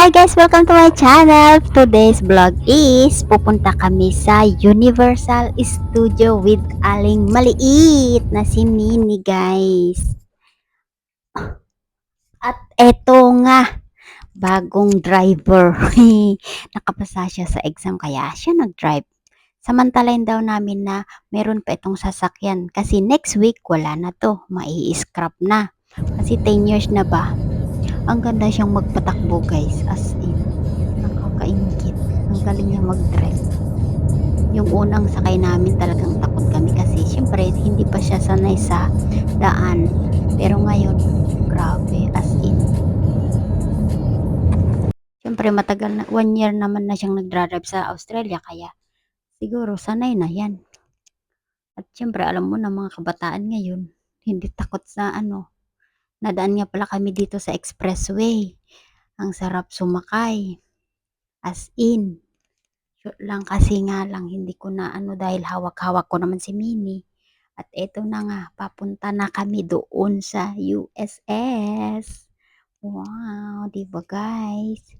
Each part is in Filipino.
Hi guys! Welcome to my channel! Today's vlog is pupunta kami sa Universal Studio with aling maliit na si Minnie guys. At eto nga, bagong driver. Nakapasa siya sa exam kaya siya nag-drive. Samantalain daw namin na meron pa itong sasakyan kasi next week wala na to, mai-scrap na. Kasi 10 years na ba? Ang ganda siyang magpatakbo guys, as in. Nakakaingit. Ang galing niya mag-drive. Yung unang sakay namin talagang takot kami kasi syempre hindi pa siya sanay sa daan. Pero ngayon, grabe, as in. Syempre matagal na, 1 year naman na siyang nagdra-drive sa Australia kaya siguro sanay na yan. At syempre alam mo na mga kabataan ngayon, hindi takot sa ano. Nadaan nga pala kami dito sa expressway. Ang sarap sumakay. As in. Shoot lang kasi nga lang hindi ko na ano dahil hawak-hawak ko naman si Minnie. At eto na nga, papunta na kami doon sa USS. Wow, di ba guys?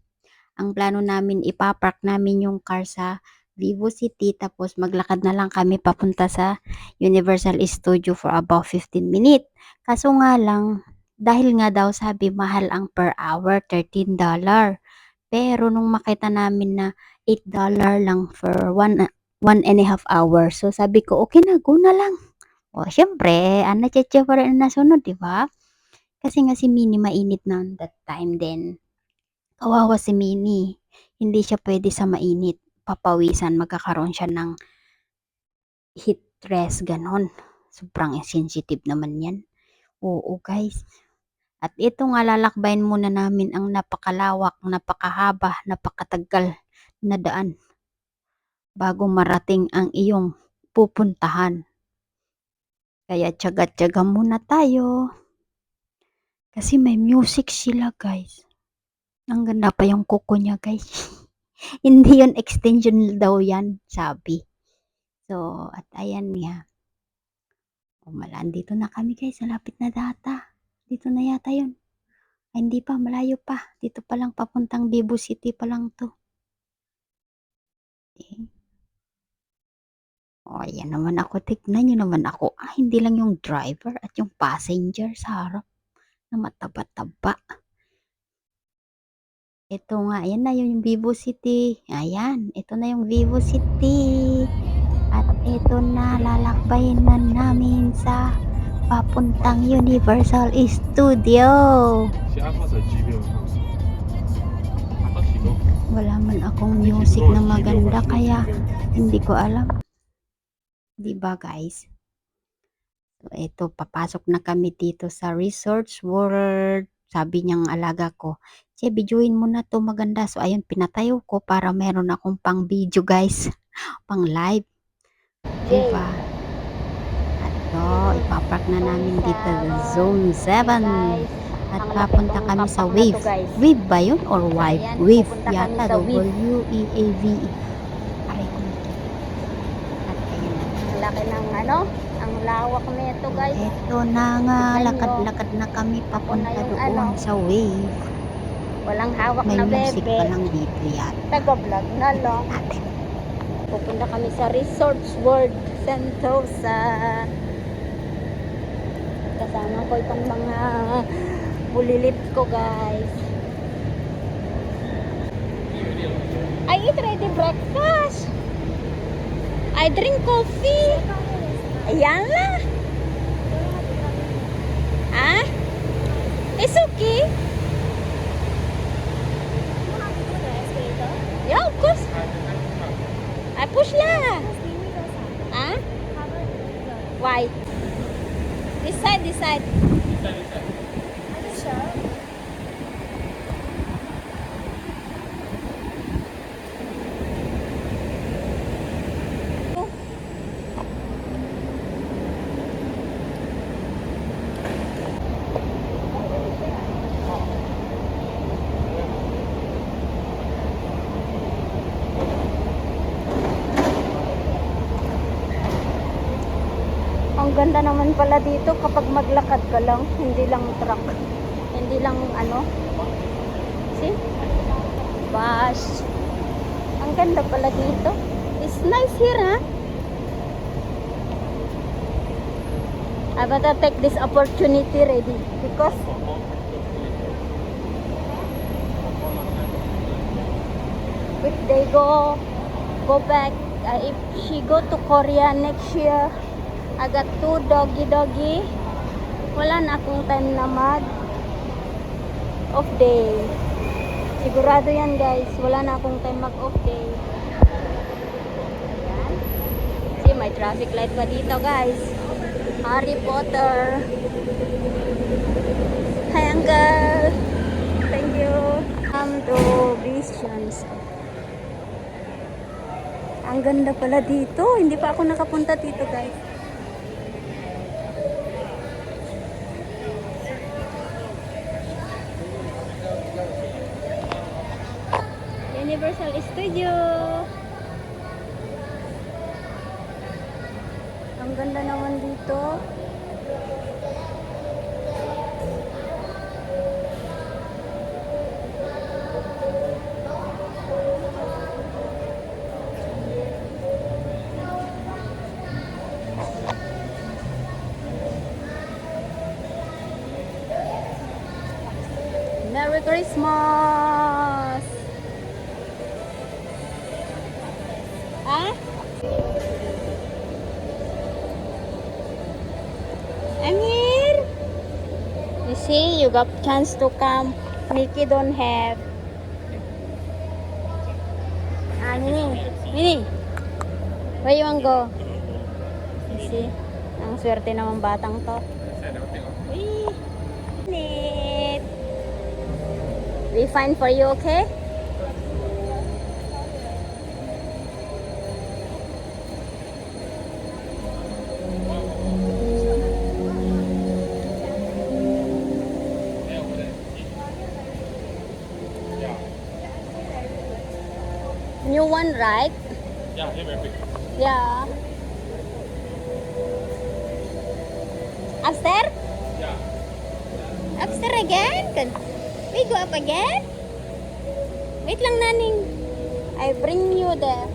Ang plano namin, ipapark namin yung car sa Vivo City tapos maglakad na lang kami papunta sa Universal Studio for about 15 minutes. Kaso nga lang, dahil nga daw sabi mahal ang per hour, $13. Pero nung makita namin na $8 lang for one and a half hour. So sabi ko, okay na, go na lang. O syempre, cheche pa rin na nasunod, di ba? Kasi nga si Minnie mainit na that time din. Kawawa si Minnie. Hindi siya pwede sa mainit. Papawisan, magkakaroon siya ng heat stress, ganon. Sobrang sensitive naman yan. Oo guys. At ito nga lalakbayin muna namin ang napakalawak, napakahaba, napakatagal na daan bago marating ang iyong pupuntahan. Kaya tiyaga-tiyaga muna tayo. Kasi may music sila guys. Ang ganda pa yung kuko niya guys. Hindi yun extension daw yan, sabi. So, at ayan nga. Malaan dito na kami guys, malapit na data. Dito na yata yun. Ay, hindi pa, malayo pa. Dito pa lang papuntang Vivo City pa lang to. Eh. O, ayan naman ako. Tignan nyo naman ako. Hindi lang yung driver at yung passenger sa harap na mataba-taba. Ito nga, ayan na yung Vivo City. Ayan, ito na yung Vivo City. At ito na, lalakbayin na namin sa papuntang Universal Studio. Wala man akong music na maganda kaya hindi ko alam. Diba guys? So, ito, papasok na kami dito sa Resorts World. Sabi niyang alaga ko, che, videoin mo na to maganda. So, ayun, pinatayo ko para meron akong pang video guys. Pang live. Diba? At to, ipapark na namin dito sa Zone 7. At papunta kami sa Wave. Wave ba yun? Or Wave? Wave yata. W-E-A-V-E. Aray ko. At ayun na. Laki ng ano, ang lawak nito guys. Ito na nga, lakad-lakad na kami papunta doon sa Wave. Walang hawak May na music bebe. pa lang dito yata. Taga-vlog na lang. Natin. Pupunta kami sa Resorts World Sentosa. Kasama ko itong mga bulilit ko guys. I eat ready breakfast. I drink coffee. Ayan lang. Ah? It's okay. Yeah, of course. I push lah. Ah? Why? This side, this side. Ang ganda naman pala dito kapag maglakad ka lang, hindi lang truck, hindi lang ano. See? gosh. Ang ganda pala dito. It's nice here, ha? I better take this opportunity ready because if they go back, if she go to Korea next year, I got 2 doggy. Wala na akong time na mag off day. Sigurado yan guys, wala na akong time mag off day. Ayan. See, may traffic light pa dito guys. Harry Potter. Hi uncle. Thank you. Come to Visions. Ang ganda pala dito. Hindi pa ako nakapunta dito guys. Universal Studio. Ang ganda naman dito. Merry Christmas! Ah? I'm here. You see, you got chance to come. Nikki don't have. Ah, Nini, where you want go? You see, ang swerte naman batang to. Wee, neat. We find for you, okay? New one, right? Yeah, very big. Yeah. Upstairs? Yeah. Upstairs again? Can we go up again? Wait lang, naning. I bring you there.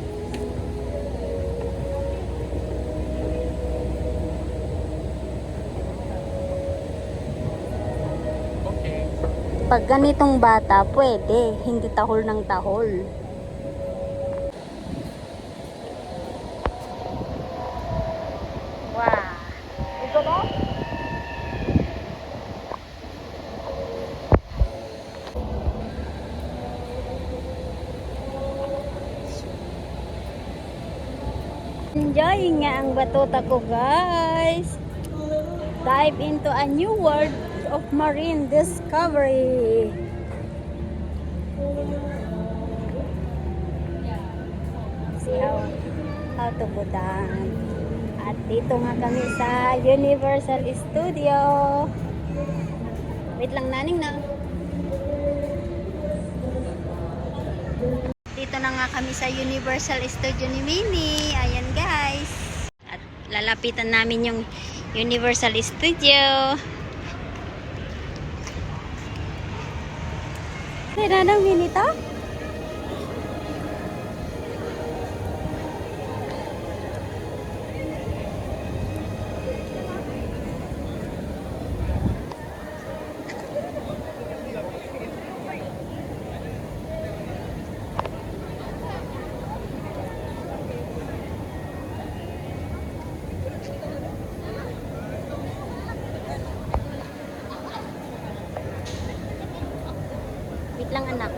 Okay. Pag ganitong bata, pwede. Hindi tahol ng tahol. Wow. Ito ba? Enjoying nga ang batuta ko guys. Dive into a new world of marine discovery. See how to go down. At dito nga kami sa Universal Studio. Wait lang naning na. Dito na nga kami sa Universal Studio ni Mini. Ayan guys. At lalapitan namin yung Universal Studio. Tira ng Mini to? Wait lang anak.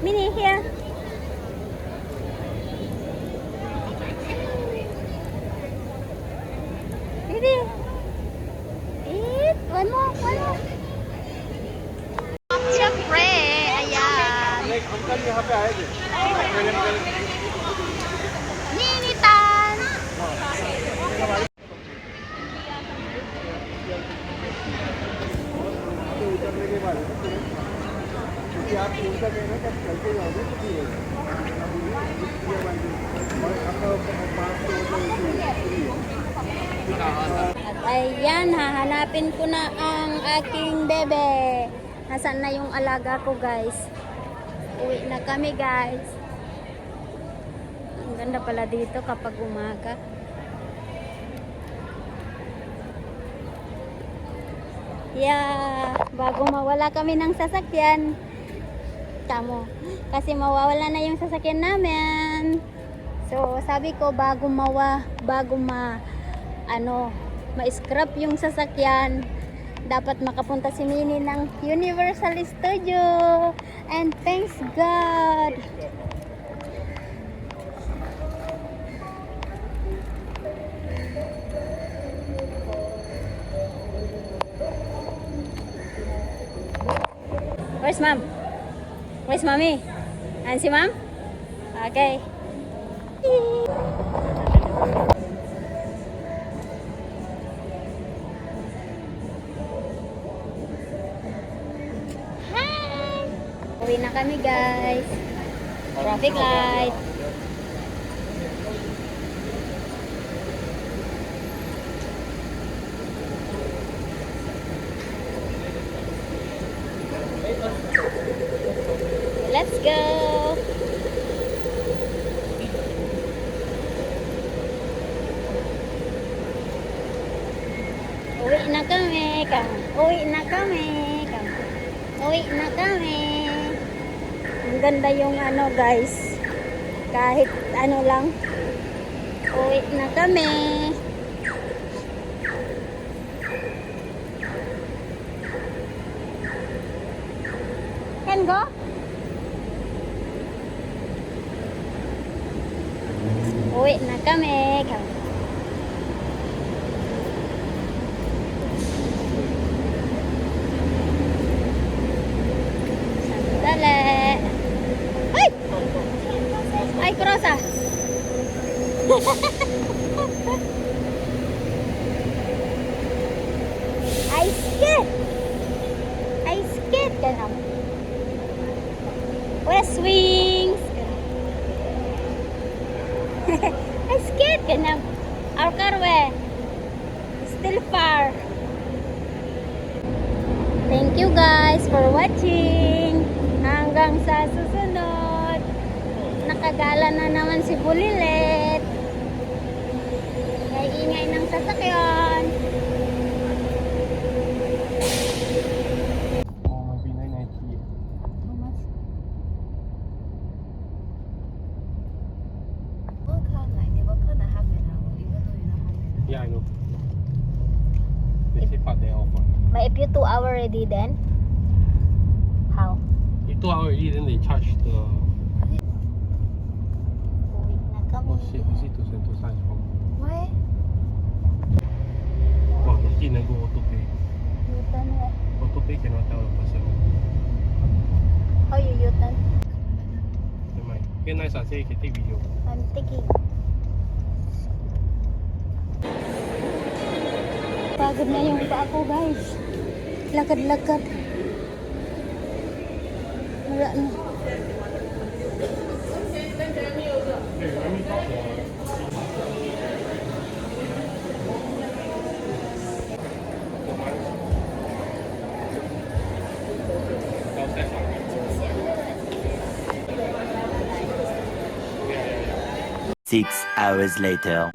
Mini here. Mini. Eat. One more. Siyempre, ayan. Uncle यहाँ पे आए थे Ninitan. उतरने के बाद क्योंकि आप उनका कहना है कि आप चलते जाओगे तो ठीक है और आपका 500 फ्री है Ayan, hahanapin ko na ang aking bebe. Nasaan na yung alaga ko, guys? Uwi na kami, guys. Ang ganda pala dito kapag umaga. Yeah, bago mawala kami ng sasakyan. Tamo. Kasi mawawala na yung sasakyan namin. So, sabi ko bago ma-scrap yung sasakyan, dapat makapunta si Mini ng Universal Studio. And thanks God. Where's mom? Where's mommy? And si mom? Okay. Hi! Uwi na kami, guys. Traffic light. Let's go! Uwi na kami, uwi na kami, uwi na kami. Ang ganda yung ano, guys. Kahit ano lang. Uwi na kami. Can go? Uwi na kami. Sandali. Ay! Ay, Kurosa. I scared. I scared ka na. West Wings. I scared ka na. Our car still far. Thank you guys for watching. Hanggang sa susunod. Nakagala na naman si Bulilit. May ingay ng sasakyan. Oh, maybe 990. How much? Yeah, I know. They say part they offer. But if you 2 hour already then? How? If 2 hours already, then they charge the. Uwi na kami. Oh shit, is it to Sentosa is from? Why? Wow, lucky never go auto pay. U-turn where? Auto pay cannot tell the person. How you U-turn? Never mind. Okay, nice. I say you can take video. I'm taking. Pagod na yung paa ko, guys. Lakad-lakad. Wala na. Six hours later.